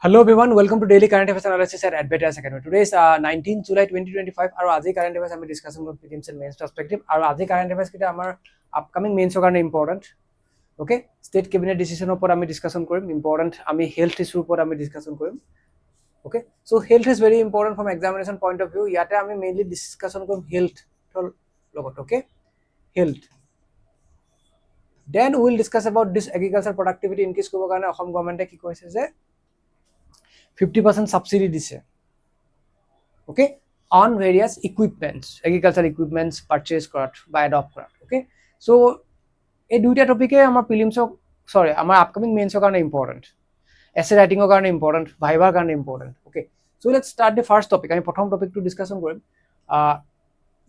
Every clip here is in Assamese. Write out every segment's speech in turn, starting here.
Hello everyone, welcome to Daily Current Affairs Analysis at Advait IAS Academy. Today is 19 July 2025 আৰু আজি current affairs আমি discussion কৰিম prelims and mains perspective আৰু আজি current affairs কিটা আমাৰ upcoming mains ৰ কাৰণে important. Okay, state cabinet decision ওপৰত আমি discussion কৰিম, important আমি health issue ওপৰত আমি discussion কৰিম. Okay, so health is very important from examination point of view. ইয়াতে আমি mainly discussion কৰিম health লগত. Okay, health. Then we will discuss about this agriculture productivity increase কৰিবৰ কাৰণে অসম গভৰ্ণমেণ্টে কি কৰিছে যে 50% subsidy দিছে okay on various equipments agricultural equipments purchase কৰাত বা adopt কৰাত okay so এই দুইটা টপিকে আমাৰ prelims আমাৰ upcoming mains ৰ কাৰণে important essay writing ৰ কাৰণে important viva ৰ কাৰণে important okay so let's start the first topic আমি প্ৰথম টপিকটো ডিসকাশন কৰিম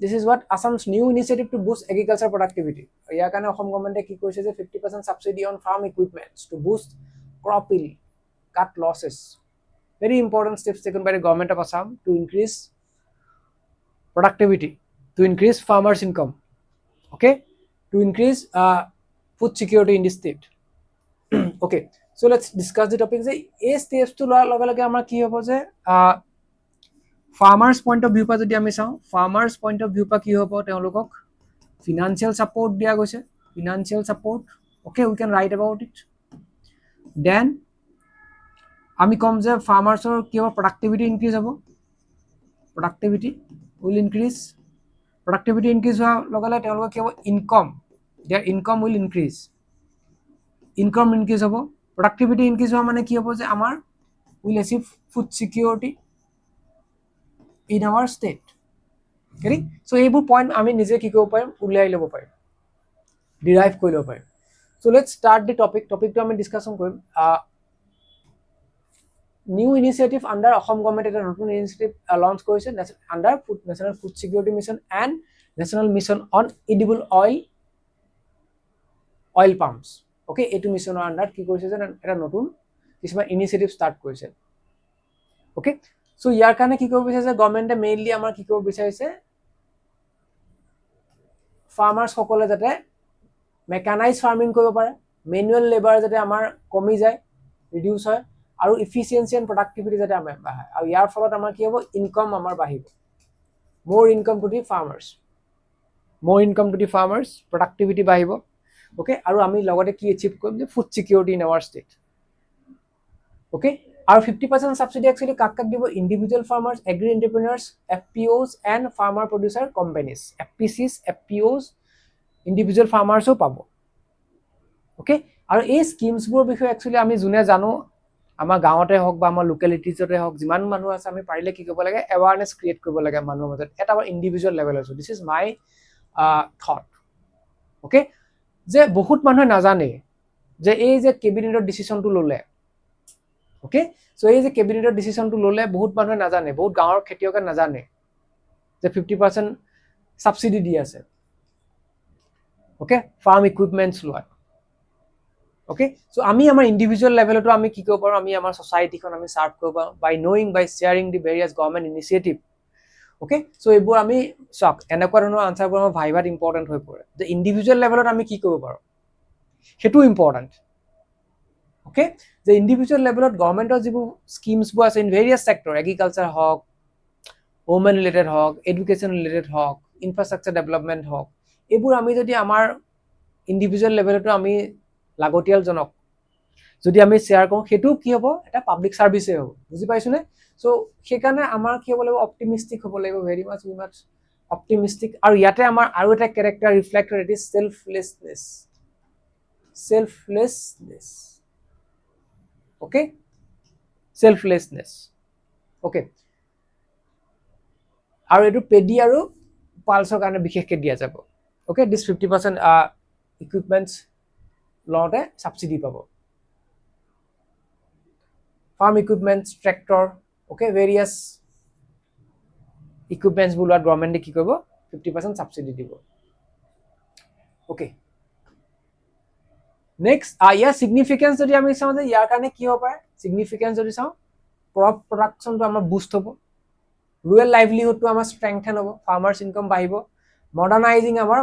this is what Assam's new initiative to boost agriculture productivity ইয়াৰ কাৰণে অসম গভৰ্ণমেণ্টে কি কৰিছে যে 50% subsidy on farm equipments to boost crop yield cut losses. Very important steps taken by the government of Assam to increase productivity, to increase farmers' income, okay, to increase food security in the state. Okay, so let's discuss the topic. A steps to lage amar ki hobo je farmers point of view pa jodi ami sao farmers point of view pa ki hobo teolokok financial support dia goise financial support okay we can write about it. Then আমি কম যে ফাৰ্মাৰ্সৰ কি হ'ব productivity increase হ'ব productivity will increase হোৱা লগালে তেওঁলোকৰ কি হ'ব income their income will increase হ'ব productivity increase হোৱা মানে কি হ'ব যে আমাৰ will achieve food security in our state okay so এইবোৰ পইণ্ট আমি নিজে কি কৰিব পাৰিম উলিয়াই ল'ব পাৰিম derive কৰি ল'ব পাৰিম so let's start the topicটো আমি ডিসকাশন কৰিম new initiative under Assam government এটা নতুন initiative launch কৰিছে under national food security mission and national mission on edible oil palms okay এটো মিশনৰ under কি কৰিছে যে এটা নতুন কিছুমান initiative start কৰিছে okay so ইয়াৰ কাৰণে কি কৰিব বিচাৰিছে গভৰ্ণমেণ্টে মেইনলি আমাৰ কি কৰিব বিচাৰিছে ফাৰ্মাৰ্স সকলে যাতে মেকানাইজ ফাৰ্মিং কৰিব পাৰে মেনুৱেল লেবাৰ যাতে আমাৰ কমি যায় ৰিডিউস হয় আৰু efficiency and productivity যাতে আমাৰ বাঢ়ে আৰু ইয়াৰ ফলত আমাৰ কি হ'ব ইনকাম আমাৰ বাঢ়িব more income to the farmers productivity বাঢ়িব okay আৰু আমি লগতে কি achieve কৰিম যে food security in our state okay আৰু 50% subsidy actually কাক দিব individual farmers agri entrepreneurs FPOs and farmer producer companies FPCs FPOs individual farmers ও পাব okay আৰু এই স্কিমছ বোৰ বিষয়ে actually আমি জুনে জানো আমাৰ গাঁৱতে হওক বা আমাৰ লোকেলিটিজতে হওক যিমান মানুহ আছে আমি পাৰিলে কি কৰিব লাগে এৱাৰনেছ ক্ৰিয়েট কৰিব লাগে মানুহৰ মাজত এটা ইন্ডিভিজুৱেল লেভেল আছে this is my thought okay যে বহুত মানুহে নাজানে যে এই যে কেবিনেটৰ ডিসিশনটো ললে ওকে সো এই যে কেবিনেটৰ ডিসিশনটো ললে বহুত মানুহে নাজানে বহুত গাঁৱৰ খেতিয়কে নাজানে যে 50% সাবসিডি দি আছে ওকে ফাৰ্ম ইকুইপমেন্টছ লোৱা okay so ami amar individual level to ami ki kobo paro ami amar society kon ami serve kobo by knowing by sharing the various government initiative okay so ebur ami shock enakwa dhৰণৰ answer bur amar viva important hoi pore the individual level to ami ki kobo paro hetu important okay the individual level government or jibu schemes bu ase in various sector agriculture hawk women related hawk education related hawk infrastructure development hawk ebur ami jodi amar individual level to ami লাগতিয়াল জনক যদি আমি শেয়াৰ কৰো হেতু কি হ'ব এটা পাবলিক সাৰ্ভিসে হ'ব বুজি পাইছো নে সো হেকানে আমাৰ কি হ'ব লাগিব অপটিমিস্টিক হ'ব লাগিব ভেৰি মাছ উই মাছ অপটিমিস্টিক আৰু ইয়াতে আমাৰ আৰু এটা character reflected it is selflessness okay selflessness okay আৰু এটো পেডি আৰু পালছৰ কাৰণে বিশেষকৈ দিয়া যাব okay this 50% equipments লওঁতে সাবসিডি পাব farm equipments tractor okay various equipments বুলাত গভৰ্ণমেণ্টে কি কৰিব 50% সাবসিডি দিব ওকে নেক্সট ইয়াৰ সিগনিফিকেন্স যদি আমি চাওঁ যে ইয়াৰ কাৰণে কি হ'ব পাৰে সিগনিফিকেন্স যদি চাওঁ ক্ৰপ প্ৰডাকশনটো আমাৰ বুষ্ট হ'ব ৰুৰেল লাইভলিহুডটো আমাৰ ষ্ট্ৰেংথেন হ'ব ফাৰ্মাৰ্স ইনকাম বাঢ়িব মডাৰ্নাইজিং আমাৰ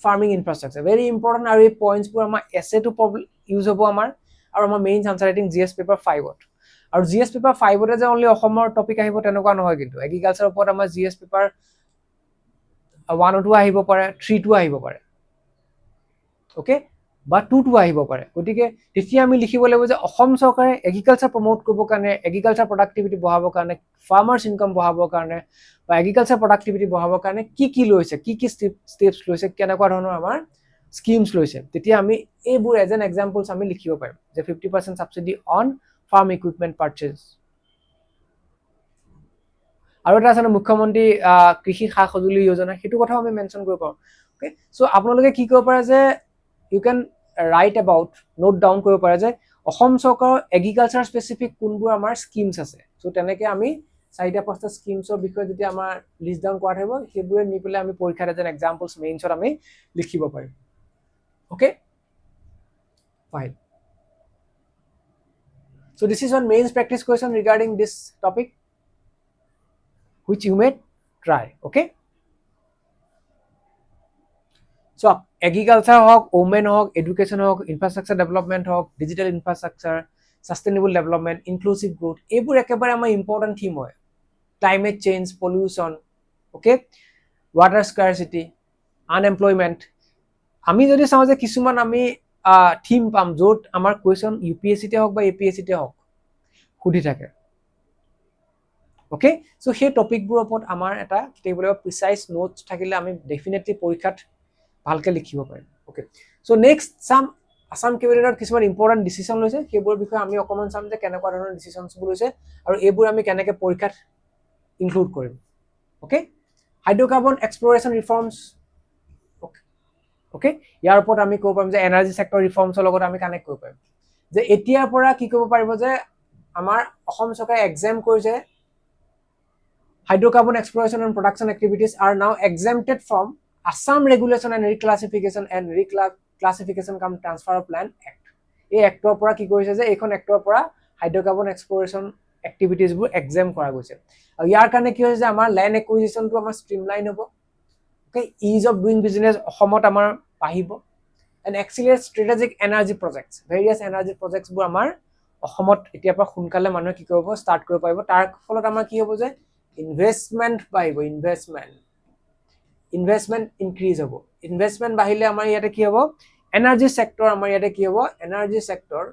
farming infrastructure very important are points for our essay to use hobo amar aru amar main answer writing GS paper 5 ot আৰু জিএছ পেপাৰ 5 যে অনলি অসমৰ টপিক আহিব তেনেকুৱা নহয় কিন্তু এগ্ৰিকালচাৰৰ ওপৰত আমাৰ জিএছ পেপাৰ 1 আহিব পাৰে 3 আহিব পাৰে ওকে বা 2 আহিব পাৰে গতিকে তেতিয়া আমি লিখিব লাগিব যে অসম চৰকাৰে এগ্ৰিকালচাৰ প্ৰমোট কৰিবৰ কাৰণে এগ্ৰিকালচাৰ প্ৰডাক্টিভিটি বঢ়াবৰ কাৰণে ফাৰ্মাৰ্ছ ইনকাম বঢ়াবৰ কাৰণে বা এগ্ৰিকালচাৰ প্ৰডাক্টিভিটি বঢ়াবৰ কাৰণে কি লৈছে কি ষ্টেপছ লৈছে কেনেকুৱা ধৰণৰ আমাৰ স্কিমছ লৈছে তেতিয়া আমি এইবোৰ এজ এন এক্সাম্পলছ আমি লিখিব পাৰিম যে 50% subsidy on farm equipment purchase আৰু এটা আছে মুখ্যমন্ত্ৰী কৃষি সা সঁজুলি যোজনা সেইটো কথাও আমি মেনশ্যন কৰিব পাৰোঁ ওকে সো আপোনালোকে কি কৰিব পাৰে যে you can write about note down কৰিব পাৰে যে অসম চৰকাৰৰ এগ্ৰিকালচাৰ স্পেসিফিক কোনবোৰ আমাৰ স্কিমছ আছে সো তেনেকে আমি 4-5টা স্কিমছৰ বিষয়ে যেতিয়া আমাৰ লিষ্ট ডাউন কৰা থাকিব সেইবোৰে নি পেলাই আমি পৰীক্ষাত এজ এন এক্সাম্পলছ মেইনছত আমি লিখিব পাৰিম okay fine so this is one mains practice question regarding this topic which you may try okay so agriculture hawk women hawk education hawk infrastructure development hawk digital infrastructure sustainable development inclusive growth ebur ekebare amar important theme hoy climate change pollution okay water scarcity unemployment আমি যদি চাও যে কিছুমান আমি থিম পাম যত আমাৰ কোৱেশ্চন UPSC তে হওক বা APSC তে হওক খুদি থাকে ওকে সো সেই টপিকবোৰ ওপৰত আমাৰ এটা টেবুলৰ প্ৰিসাইজ নোটছ থাকিলে আমি ডেফিনেটলি পৰীক্ষাত ভালকে লিখিব পাৰিম ওকে সো নেক্সট আসাম কেবিনেটৰ কিছুমান ইম্পৰ্টেন্ট ডিসিশন লৈছে সেইবোৰ বিষয়ে আমি অকমান চাম যে কেনেকুৱা ধৰণৰ ডিসিশনছবোৰ লৈছে আৰু এইবোৰ আমি কেনেকৈ পৰীক্ষাত ইনক্লুড কৰিম ওকে হাইড্ৰকাৰ্বন এক্সপ্লোৰেশন ৰিফৰ্মছ ওকে ইয়াৰ ওপৰত আমি ক'ব পাৰিম যে এনাৰ্জি সেক্টৰ ৰিফৰ্মছৰ লগত আমি কানেক্ট কৰিব পাৰিম যে এতিয়াৰ পৰা কি কৰিব পাৰিব যে আমাৰ অসম চৰকাৰে এক্সাম কৰিছে hydrocarbon exploration and production activities are now exempted from Assam regulation and reclassification কাম ট্ৰান্সফাৰ প্ল্যান এক্ট এই এক্টৰ পৰা কি কৰিছে যে এইখন এক্টৰ পৰা হাইড্ৰকাৰ্বন এক্সপ্লোৰেশন এক্টিভিটিজবোৰ এক্সাম কৰা গৈছে আৰু ইয়াৰ কাৰণে কি হৈছে যে আমাৰ ল্যান্ড একুইজিশনটো আমাৰ ষ্ট্ৰিমলাইন হ'ব okay ease of doing business অসমত আমাৰ আহিব and accelerate strategic energy projects various energy প্ৰজেক্টছবোৰ আমাৰ অসমত এতিয়াৰ পৰা সোনকালে মানুহে কি কৰিব ষ্টাৰ্ট কৰিব পাৰিব তাৰ ফলত আমাৰ কি হ'ব যে ইনভেষ্টমেন্ট বাঢ়িব ইনভেষ্টমেন্ট ইনক্ৰিজ হ'ব ইনভেষ্টমেন্ট বাঢ়িলে আমাৰ ইয়াতে কি হ'ব এনাৰ্জি সেক্টৰ আমাৰ ইয়াতে কি হ'ব এনাৰ্জি সেক্টৰ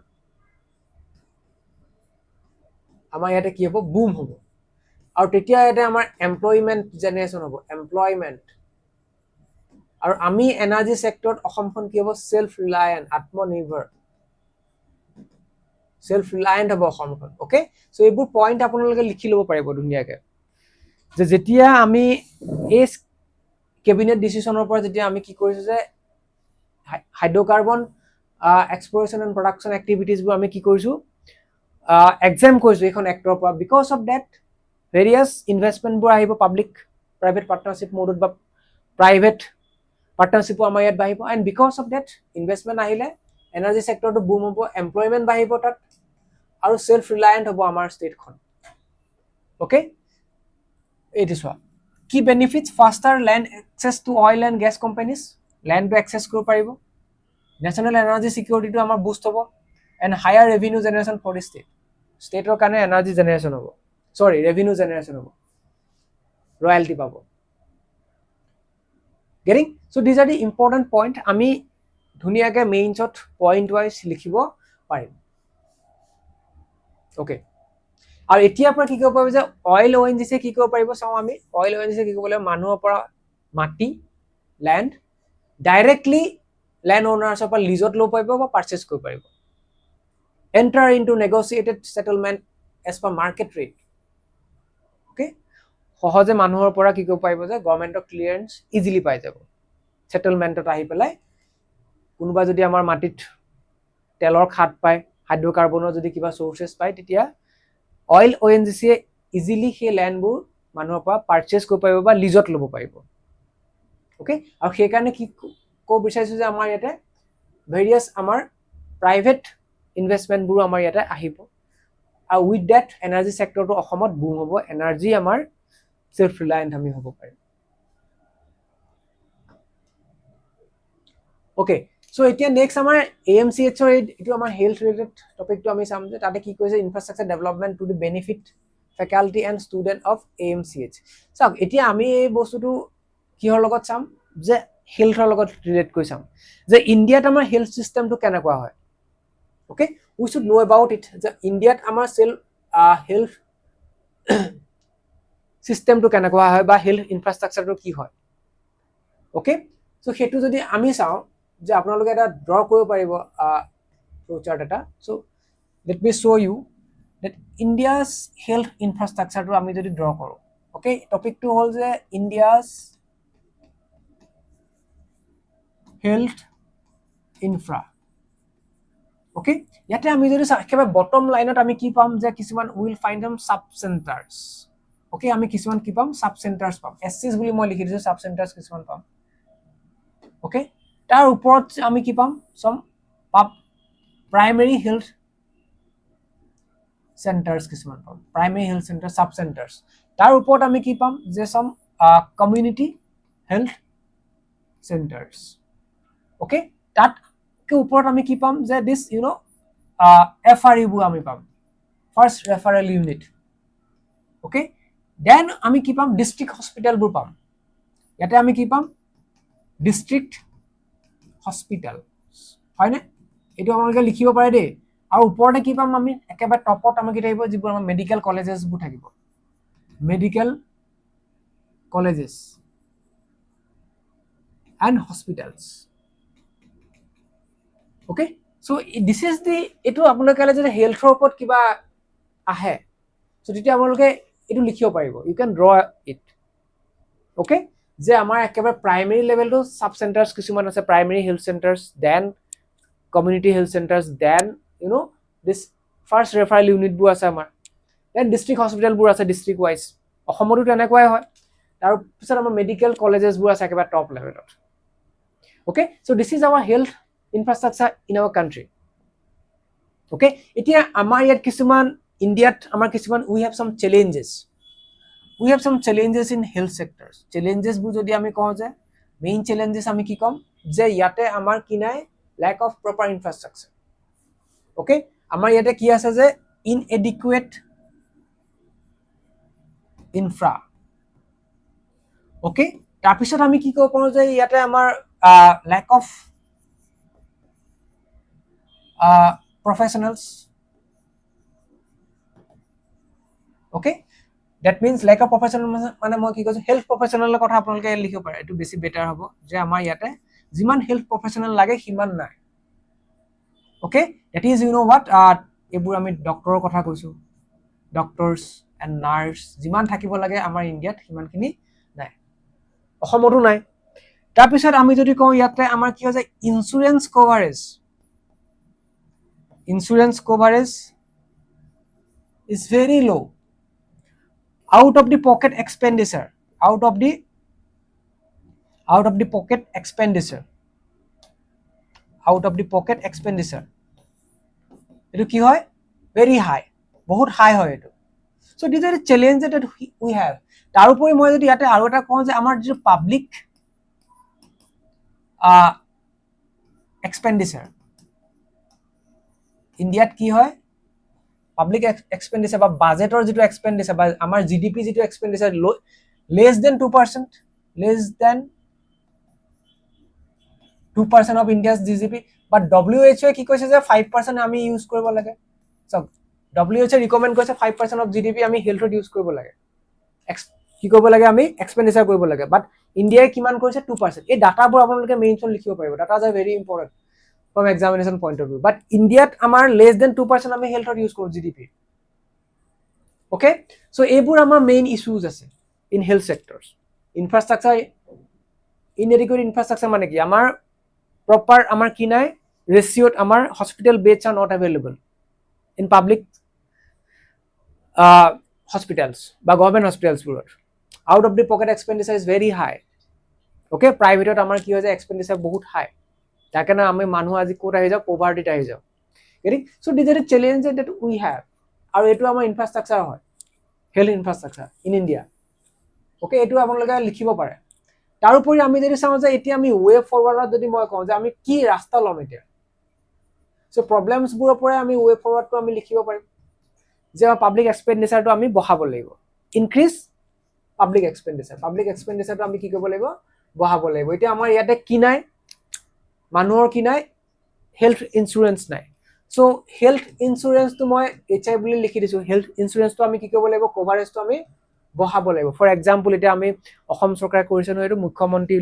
আমাৰ ইয়াতে কি হ'ব বুম হ'ব আৰু তেতিয়া ইয়াতে আমাৰ এমপ্লয়মেন্ট জেনাৰেশন হ'ব এমপ্লয়মেন্ট আৰু আমি এনাৰ্জি সেক্টৰত অসমখন কি হ'ব সেলফ ৰিলায়েন্ট আত্মনিৰ্ভৰ সেলফ ৰিলায়েন্ট হ'ব অসমখন ওকে সো এইবোৰ পইণ্ট আপোনালোকে লিখি ল'ব পাৰিব ধুনীয়াকৈ যে যেতিয়া আমি এই কেবিনেট ডিসিশনৰ পৰা যেতিয়া আমি কি কৰিছো যে হাইড্ৰকাৰ্বন এক্সপ্লোৰেশন এণ্ড প্ৰডাকশন এক্টিভিটিজবোৰ আমি কি কৰিছো এক্সাম কৰিছো এইখন এক্টৰ পৰা বিকজ অফ দ্যাট ভেৰিয়াছ ইনভেষ্টমেন্টবোৰ আহিব পাব্লিক প্ৰাইভেট পাৰ্টনাৰশ্বিপ মোডত বা প্ৰাইভেট পাৰ্টনাৰশ্বিপো আমাৰ ইয়াত বাঢ়িব and because of that investment আহিলে এনাৰ্জি সেক্টৰটো বুম হ'ব এমপ্লয়মেন্ট বাঢ়িব তাত আৰু সেলফ ৰিলায়েন্ট হ'ব আমাৰ ষ্টেটখন ওকে এইটো চোৱা কি benefits faster land access to oil and gas companies ল্যান্ডটো এক্সেছ কৰিব পাৰিব নেশ্যনেল এনাৰ্জি সিকিউৰিটিটো আমাৰ বুষ্ট হ'ব and higher revenue generation for the ষ্টেটৰ কাৰণে এনাৰ্জি জেনাৰেশ্যন হ'ব সৰি ৰেভিনিউ জেনাৰেশ্যন হ'ব ৰয়েলটি পাব getting so these are the important point আমি ধুনীয়াকৈ মেইনছত পইণ্ট ৱাইজ লিখিব পাৰিম ওকে আৰু এতিয়াৰ পৰা কি কৰিব পাৰিব যে অইল ONGC কি কৰিব পাৰিব চাওঁ আমি অইল ONGC কি কৰিব লাগিব মানুহৰ পৰা মাটি ল্যান্ড ডাইৰেক্টলি ল্যান্ড ওনাৰ্ছৰ পৰা লিজত ল'ব পাৰিব বা পাৰচেজ কৰিব পাৰিব enter into negotiated settlement as per market rate okay সহজে মানুহৰ পৰা কি কৰিব পাৰিব যে গভৰ্ণমেণ্টৰ ক্লিয়াৰেন্স ইজিলি পাই যাব সেটেলমেন্টত আহি পেলাই কোনোবা যদি আমাৰ মাটিত তেলৰ খাত পায় হাইড্ৰকাৰ্বনৰ যদি কিবা সোৰ্সেছ পায় তেতিয়া অইল ONGC ইজিলি সেই ল্যান্ডবোৰ মানুহৰ পৰা পাৰচেজ কৰিব পাৰিব বা লিজত ল'ব পাৰিব ওকে আৰু সেই কাৰণে কি কো বিচাৰিছো যে আমাৰ ইয়াতে ভেৰিয়াছ আমাৰ প্ৰাইভেট ইনভেষ্টমেন্টবোৰ আমাৰ ইয়াতে আহিব আৰু উইথ দ্যাট এনাৰ্জি সেক্টৰটো অসমত বুম হ'ব এনাৰ্জি আমাৰ সেলফ ৰিলায়েন্ট আমি হ'ব পাৰিম ওকে সো এতিয়া নেক্সট আমাৰ AMCH ৰ এটো আমাৰ হেলথ ৰিলেটেড টপিকটো আমি চাম যে তাতে কি কৈছে infrastructure development to the benefit faculty and student of AMCH চাওক এতিয়া আমি এই বস্তুটো কিহৰ লগত চাম যে হেলথৰ লগত ৰিলেট কৰি চাম যে ইণ্ডিয়াত আমাৰ হেলথ সিস্টেমটো কেনেকুৱা হয় okay we should know about it যে ইণ্ডিয়াত আমাৰ হেলথ সিস্টেমটো কেনেকুৱা হয় বা হেলথ ইনফ্ৰাষ্ট্ৰাকচাৰটো কি হয় ওকে সো হেতু যদি আমি চাও যে আপোনালোকে এটা ড্ৰ কৰিব পাৰিব ফ্লো চাৰ্ট এটা so let me show you that India's health infrastructure to আমি যদি ড্ৰ কৰো ওকে টপিকটো হল যে India's health infra ওকে ইয়াতে আমি যদি একেবাৰে বটম লাইনত আমি কি পাম যে কিছুমান will find some sub centres okay আমি কিছুমান কি পাম সাব সেন্টাৰ্স পাম এসসিস বুলি মই লিখি দিছো সাব সেন্টাৰ্স কিছুমান পাম ওকে তাৰ ওপৰত আমি কি পাম সম প্ৰাইমাৰী হেলথ centers কিছুমান পাম প্ৰাইমাৰী হেলথ সেন্টাৰ সাব সেন্টাৰ্স তাৰ ওপৰত আমি কি পাম যে সম কমিউনিটি হেলথ সেন্টাৰ্স ওকে তাত কে ওপৰত আমি কি পাম যে দিস ইউ নো FRU বু আমি পাম first referral unit okay then আমি কি পাম ডিস্ট্ৰিক্ট হস্পিটেল বু পাম ইয়াতে আমি কি পাম ডিস্ট্ৰিক্ট হস্পিটেল হয়নে এটো আপোনালোকে লিখিব পাৰে দেই আৰু ওপৰতে কি পাম আমি একেবাৰে টপত আমি কি থাকিব যিবোৰ আমাৰ মেডিকেল কলেজেস বু থাকিব medical colleges and hospitals okay so this is the etu আপোনালোকে কলে যে হেলথৰ ওপৰত কিবা আহে so তেতিয়া আপোনালোকে এটো লিখিব পাৰিব you can draw it okay যে আমাৰ একেবাৰে প্ৰাইমাৰী লেভেলটো সাব সেন্টাৰ্স কিছুমান আছে primary health centres then community health centres then you know this first referral unit বু আছে আমাৰ দেন ডিস্ট্ৰিক্ট হস্পিটেল বু আছে ডিস্ট্ৰিক্ট ওয়াইজ অসমতো তেনেকুৱাই হয় তাৰ পিছত আমাৰ মেডিকেল কলেজেস বু আছে একেবাৰে টপ লেভেলত okay so this is our health infrastructure in our country okay এতিয়া আমাৰ ইয়াত কিছুমান ইন্ডিয়াত আমাৰ কিছুমান we have some challenges in health sectors challenges বু যদি আমি কওঁ যে মেইন challenges আমি কি কম যে ইয়াতে আমাৰ কি নাই lack of proper infrastructure okay আমাৰ ইয়াতে কি আছে যে inadequate infra okay তাৰ পিছত আমি কি কব পাৰো যে ইয়াতে আমাৰ lack of professionals okay that means lack of professional মানে মই কি কৈছো হেলথ প্ৰফেশনালৰ কথা আপোনালোকে লিখিব পাৰে এটো বেছি বেটাৰ হ'ব যে আমাৰ ইয়াতে যিমান হেলথ প্ৰফেশনাল লাগে সিমান নাই okay that is you know what এবোৰ আমি ডক্টৰৰ কথা কৈছো ডক্টৰস এন্ড নাৰ্স যিমান থাকিব লাগে আমাৰ ইণ্ডিয়াত সিমানখিনি নাই অসমতো নাই তাৰ পিছত আমি যদি কওঁ ইয়াতে আমাৰ কি হয় যে insurance coverage is very low out of the pocket expenditure এটো কি হয় very high বহুত high হয় এটো so these are the challenges that we have তাৰ উপৰি মই যদি ইয়াতে আৰু এটা কওঁ যে আমাৰ যে পাবলিক expenditure ইণ্ডিয়াত কি হয় পাবলিক এক্সপেন্ডিচাৰ বা বাজেটৰ যেটো এক্সপেন্ডিচাৰ বা আমাৰ জিডিপি যেটো এক্সপেন্ডিচাৰ less than 2% of India's GDP but WHO কি কৈছে যে 5% আমি ইউজ কৰিব লাগে সো WHO ৰিকমেন্ড কৰিছে 5% of GDP আমি হেলথত ইউজ কৰিব লাগে কি কৰিব লাগে আমি এক্সপেন্ডিচাৰ কৰিব লাগে বাট ইণ্ডিয়াই কিমান কৰিছে 2% এই ডাটাবোৰ আপোনালোকে মেনশন লিখিব পাৰিব data is very important from examination point of view but India amar less than 2% ami health use koro GDP okay so ebur amar main issues ase in health sectors infrastructure inadequate infrastructure mane ki amar proper amar ki nai ratio amar hospital beds are not available in public hospitals ba government hospitals purot out of the pocket expenditure is very high okay private amar ki hoye expenditure bahut high তাকে না আমি মানুহ আজি কোট আহি যাও পভাৰ্টিত আহি যাও getting so this is a challenge that we have আৰু এটো আমাৰ ইনফ্ৰাষ্ট্ৰাকচাৰ হয় health infrastructure in India okay এটো আপোনালোকে লিখিব পাৰে তাৰোপৰি আমি যদি চাওঁ যে এতিয়া আমি ৱে ফৰৱাৰ্ডত যদি মই কওঁ যে আমি কি ৰাস্তা ল'ম এতিয়া, সো প্ৰবলেমছবোৰৰ পৰা আমি ৱে ফৰৱাৰ্ডটো আমি লিখিব পাৰিম যে পাব্লিক এক্সপেণ্ডিচাৰটো আমি বঢ়াব লাগিব, ইনক্ৰিজ পাব্লিক এক্সপেণ্ডিচাৰটো আমি কি কৰিব লাগিব, বঢ়াব লাগিব। এতিয়া আমাৰ ইয়াতে কি নাই, মানুহৰ কি নাই, হেল্থ ইঞ্চুৰেঞ্চ নাই। সো হেল্থ ইঞ্চুৰেঞ্চটো মই HI বুলি লিখি দিছো, হেল্থ ইঞ্চুৰেঞ্চটো আমি কি কৰিব লাগিব, কভাৰেজটো আমি বঢ়াব লাগিব। ফৰ এক্সাম্পল এতিয়া আমি অসম চৰকাৰে কৰিছে নহয় এইটো মুখ্যমন্ত্ৰী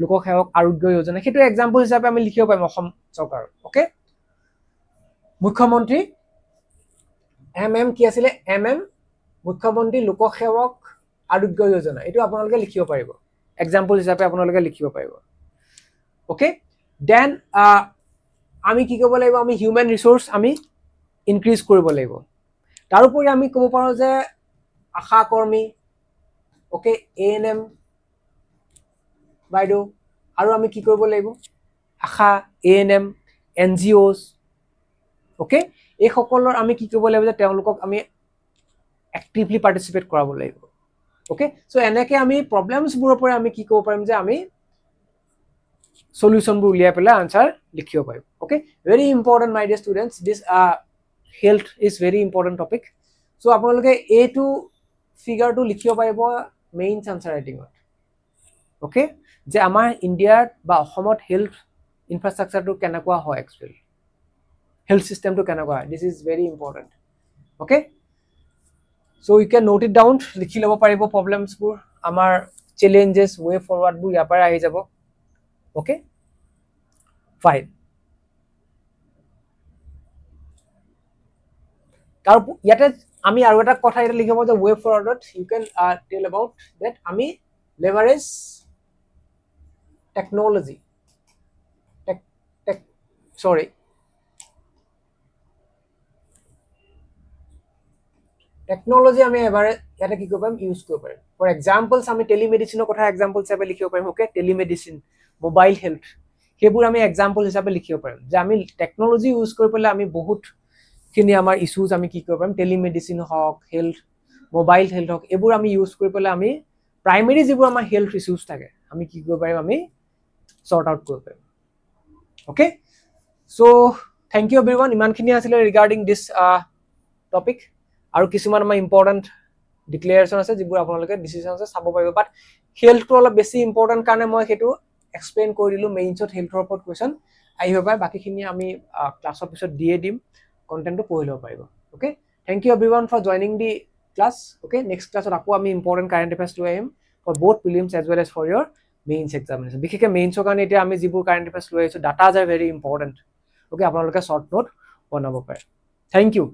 লোকসেৱক আৰোগ্য যোজনা, সেইটো এক্সাম্পল হিচাপে আমি লিখিব পাৰিম অসম চৰকাৰ। ওকে, মুখ্যমন্ত্ৰী কি আছিলে মুখ্যমন্ত্ৰী লোকসেৱক আৰোগ্য যোজনা, এইটো আপোনালোকে লিখিব পাৰিব, এক্সাম্পল হিচাপে আপোনালোকে লিখিব পাৰিব। ওকে, দেন আমি কি কৰিব লাগিব, আমি হিউমেন ৰিসোৰ্স আমি ইনক্ৰিজ কৰিব লাগিব। তাৰোপৰি আমি ক'ব পাৰো যে আশা কৰ্মী, ওকে, ANM বাইদেউ, আৰু আমি কি কৰিব লাগিব, আশা, ANM, NGOs, ওকে, এই সকলৰ আমি কি কৰিব লাগিব যে তেওঁলোকক আমি এক্টিভলি পাৰ্টিসিপেট কৰাব লাগিব। ওকে, সো এনেকে আমি প্ৰবলেমছবোৰৰ পৰা আমি কি কৰিব পাৰিম যে আমি সলিউশনবোৰ উলিয়াই পেলাই আনসাৰ লিখিব পাৰিম। Okay, very important my dear students, this health is very important topic. So আপোনালোকে এইটো ফিগাৰটো লিখিব পাৰিব মেইনছ আনসাৰ ৰাইটিঙত। ওকে, যে আমাৰ ইণ্ডিয়াত বা অসমত হেল্থ ইনফ্ৰাষ্ট্ৰাকচাৰটো কেনেকুৱা হয়, একচুৱেলি হেল্থ সিস্টেমটো কেনেকুৱা হয়, this is very important. Okay, so you can note it down, লিখি ল'ব পাৰিব প্ৰবলেমছবোৰ, আমাৰ চেলেঞ্জেছ, ৱে ফৰৱাৰ্ডবোৰ ইয়াৰ পৰা আহি যাব। Okay, fine. তাৰ ইয়াতে আমি আৰু এটা কথা এটা লিখিব যে ৱে ফৰৱাৰ্ডত ইউ কেন টেল এবাউট দ্যাট আমি লেভাৰেজ টেকনলজি, টেকনলজি আমি এবাৰে ইয়াতে কি কৰিব পাৰিম, ইউজ কৰিব পাৰিম। ফৰ এক্সাম্পলছ আমি টেলিমেডিচিনৰ কথা এক্সাম্পল হিচাপে লিখিব পাৰিম। ওকে, টেলিমেডিচিন, মোবাইল হেল্থ, সেইবোৰ আমি এক্সাম্পল হিচাপে লিখিব পাৰিম যে আমি টেকনলজি ইউজ কৰি পেলাই আমি বহুতখিনি আমাৰ ইছ্যুজ আমি কি কৰিব পাৰিম, টেলিমেডিচিন হওক, হেল্থ, মোবাইল হেল্থ হওক, এইবোৰ আমি ইউজ কৰি পেলাই আমি প্ৰাইমেৰী যিবোৰ আমাৰ হেল্থ ইছ্যুজ থাকে আমি কি কৰিব পাৰিম, আমি চৰ্ট আউট কৰিব পাৰিম। Okay, so thank you everyone, ইমানখিনি আছিলে ৰিগাৰ্ডিং দিছ টপিক। আৰু কিছুমান আমাৰ ইম্পৰ্টেণ্ট ডিক্লেৰেশ্যন আছে যিবোৰ আপোনালোকে ডিচিশ্যন আছে চাব পাৰিব, বাট হেল্থটো অলপ বেছি ইম্পৰ্টেণ্ট কাৰণে মই সেইটো এক্সপ্লেইন কৰি দিলোঁ, মেইনছত হেল্থৰ ওপৰত কুৱেশ্যন আহিব পাৰে, বাকীখিনি আমি ক্লাছৰ পিছত দিয়ে দিম, কণ্টেণ্টটো পঢ়ি ল'ব পাৰিব। Okay, thank you everyone for joining the class. Okay, next ক্লাছত আকৌ আমি ইম্পৰ্টেণ্ট কাৰেণ্ট এফেয়াৰ্ছ লৈ আহিম for both prelims as well as for your mains examination. বিশেষকৈ মেইনছৰ কাৰণে এতিয়া আমি যিবোৰ কাৰেণ্ট এফেয়াৰ্ছ লৈ আহিছোঁ, datas are very important. Okay, আপোনালোকে শ্বৰ্ট নোট বনাব পাৰে। Thank U.